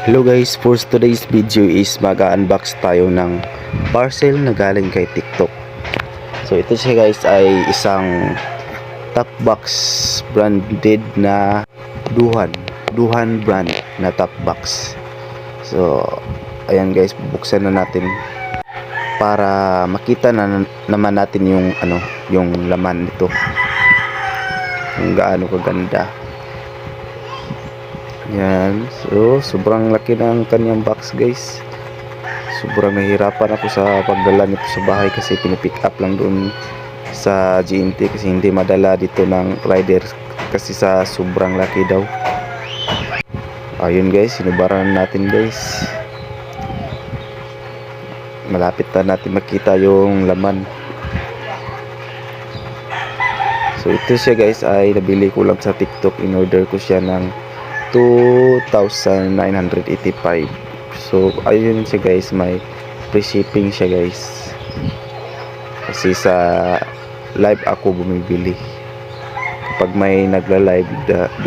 Hello guys, for today's video is mag-unbox tayo ng parcel na galing kay TikTok. So ito siya guys ay isang top box branded na Duhan brand na top box. So ayan guys, bubuksan na natin para makita na naman natin yung laman nito. Kung gaano kaganda. Yan, so sobrang laki ng kanyang box guys. Sobrang nahihirapan ako sa pagdala nito sa bahay kasi pinipick up lang doon sa GNT kasi hindi madala dito ng rider kasi sa sobrang laki daw. Ayun guys, sinubaran natin guys. Malapit na natin makita yung laman. So ito siya guys ay nabili ko lang sa TikTok. In order ko siya ng 2,985. So ayun siya guys, may free shipping siya guys kasi sa live ako bumibili. Kapag may nagla-live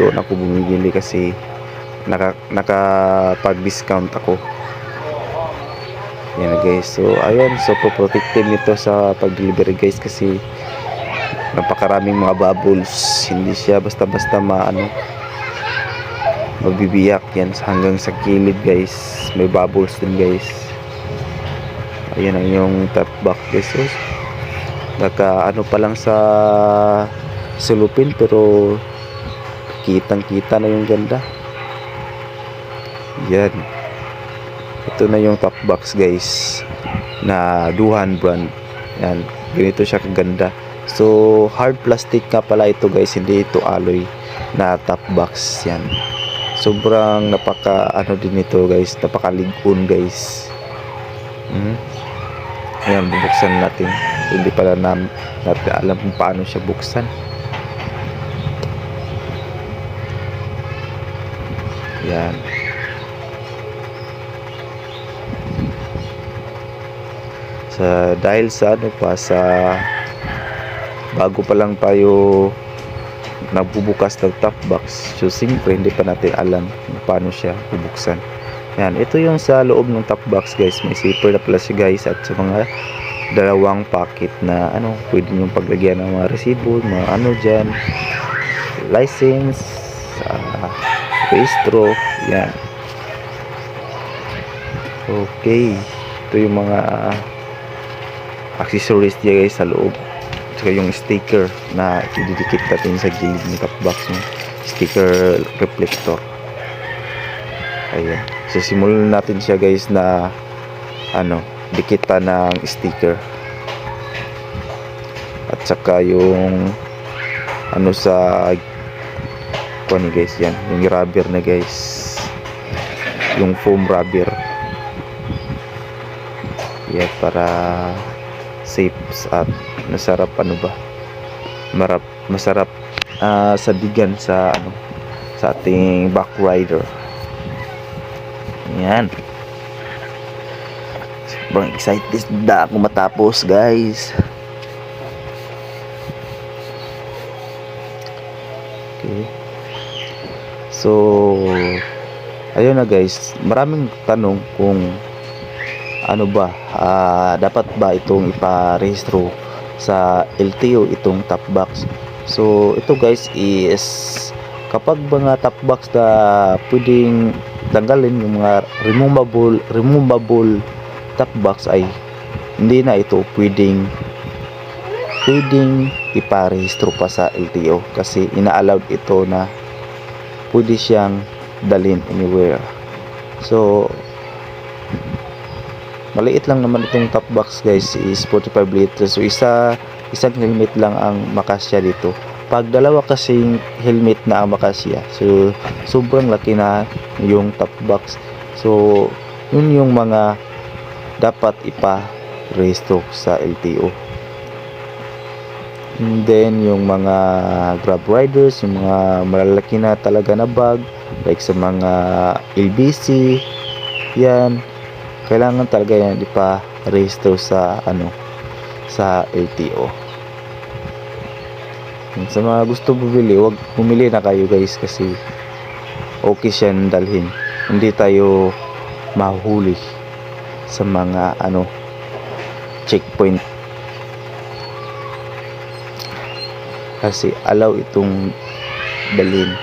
doon ako bumibili kasi nakapag-discount ako. Yan guys, so ayun, so protective nito sa pag-delivery guys kasi napakaraming mga bubbles. Hindi siya basta-basta magbibiyak yan hanggang sa kilid guys. May bubbles din guys. Ayan ang yung top box guys. So, pa lang sa sulupin pero kitang kita na yung ganda. Yan, ito na yung top box guys na Duhan brand. Yan, ganito siya kaganda. So hard plastic nga pala ito guys, hindi ito alloy na top box. Yan, sobrang din ito guys, napakaligon guys. Ayan, bubuksan natin. Hindi pala natin alam kung paano siya buksan. Yan, dahil sa bago pa lang tayo nagbubukas ng top box, so siyempre hindi pa natin alam kung paano siya bubuksan. Yan, ito yung sa loob ng top box guys. May zipper na pala siya guys at sa mga dalawang pocket na pwede yung paglagyan ng mga resibo, mga dyan, license, registro. Yan, okay, ito yung mga accessories niya guys sa loob. Saka yung sticker na ididikit natin sa gilid ng top box, yung sticker reflector. Ayan, so simulan natin siya guys na dikitan ng sticker at saka yung sa guys, yan yung rubber na guys, yung foam rubber. Yan, para safe at masarap masarap sadigan sa sa ating back rider. Yan, sobrang excited na ako matapos guys. Okay, so ayun na guys, maraming tanong kung dapat ba itong iparehistro sa LTO itong top box. So ito guys is kapag mga top box na pwedeng tanggalin, yung mga removable top box, ay hindi na ito pwedeng iparehistro pa sa LTO kasi ina-allowed ito na pwede siyang dalhin anywhere. So maliit lang naman itong top box guys, is 45 liters. So isang helmet lang ang makasya dito. Pag dalawa kasing helmet na ang makasya, so sobrang laki na yung top box. So yun yung mga dapat ipa-rehistro sa LTO. And then yung mga grab riders, yung mga malalaki na talaga na bag, like sa mga LBC, yan, kailangan talaga yan ipa-rehistro sa sa LTO. Sa mga gusto bumili, wag bumili na kayo guys kasi okay siya dalhin. hindi tayo mahuli sa mga checkpoint, kasi allow itong dalhin.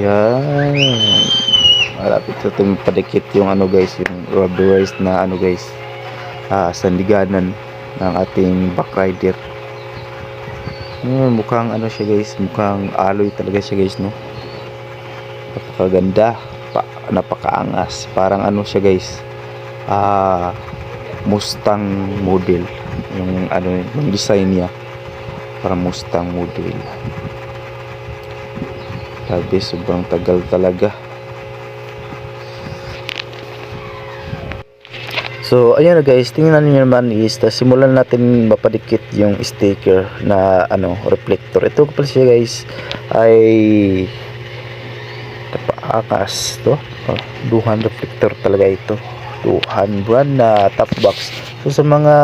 Yan, malapit na itong padikit yung guys, yung rubberized na guys, sandiganan ng ating backrider. Mukhang siya guys, mukhang alloy talaga siya guys, no? Napakaganda, napakaangas, parang siya guys, Mustang model yung yung design niya, parang Mustang model. Sabi, sobrang tagal talaga. So ayun na guys, tingnan niyo naman is simulan natin mapadikit yung sticker na reflector. Ito pala siya guys, ay napaakas to. Duhan reflector talaga ito. Duhan brand na top box. So sa mga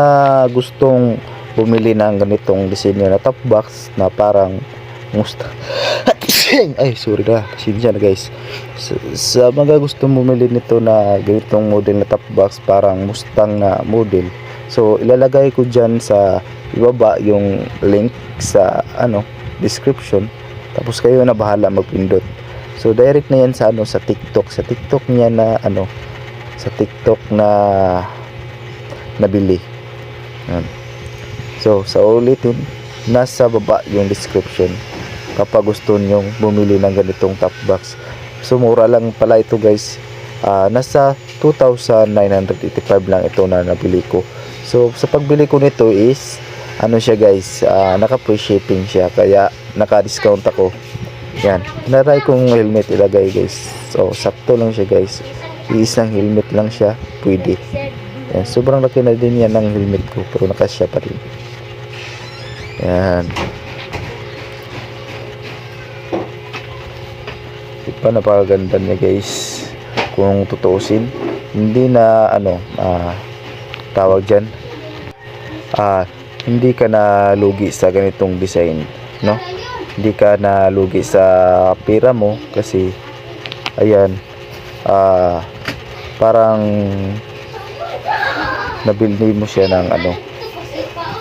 gustong bumili ng ganitong disenyo na top box na parang Mustang ay sorry na, sinsya na guys. Sa mga gustong bumili nito na ganitong model na top box parang Mustang na model, so ilalagay ko dyan sa ibaba yung link sa description, tapos kayo na bahala magpindot. So direct na yan sa sa TikTok niya na sa TikTok na nabili. So sa ulitin, nasa baba yung description kapag gusto nyong bumili ng ganitong top box. So mura lang pala ito guys, nasa 2,985 lang ito na nabili ko. So sa pagbili ko nito is siya guys, naka free shipping siya, kaya naka discount ako. Yan, naray kong helmet ilagay guys. So sakto lang siya guys, isang helmet lang siya, pwede. Yan, sobrang laki na din yan ng helmet ko, pero nakasya pa rin. Yan, diba, napakaganda niya guys. Kung tutuusin, hindi na tawag dyan, hindi ka na lugi sa ganitong design, no? Hindi ka na lugi sa pera mo, kasi ayan, parang nabili mo siya ng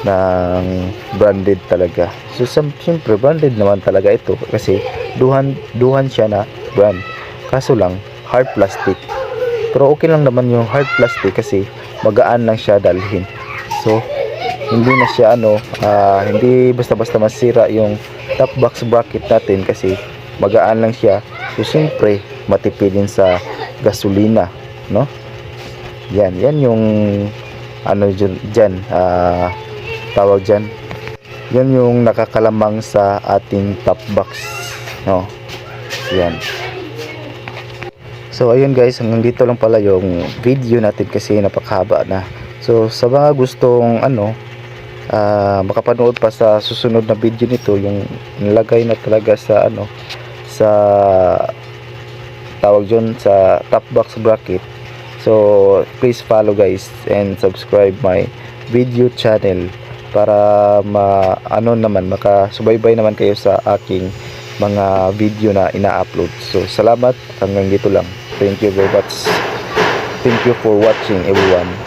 ng branded talaga. So siyempre branded naman talaga ito, kasi duhan siya na brand, kaso lang hard plastic. Pero okay lang naman yung hard plastic kasi magaan lang siya dalhin. So hindi na siya hindi basta-basta masira yung top box bracket natin, kasi magaan lang siya. So siyempre matipid din sa gasolina, no? Yan yung dyan, tawag dyan, yan yung nakakalamang sa ating top box, no? Yan. So ayun guys, hanggang dito lang pala yung video natin kasi napakahaba na. So sa mga gustong makapanood pa sa susunod na video nito, yung nilagay na talaga sa sa tawag dyan, sa top box bracket. So please follow guys and subscribe my video channel para makasubaybay naman kayo sa aking mga video na ina-upload. So salamat, hanggang dito lang. Thank you very much. Thank you for watching everyone.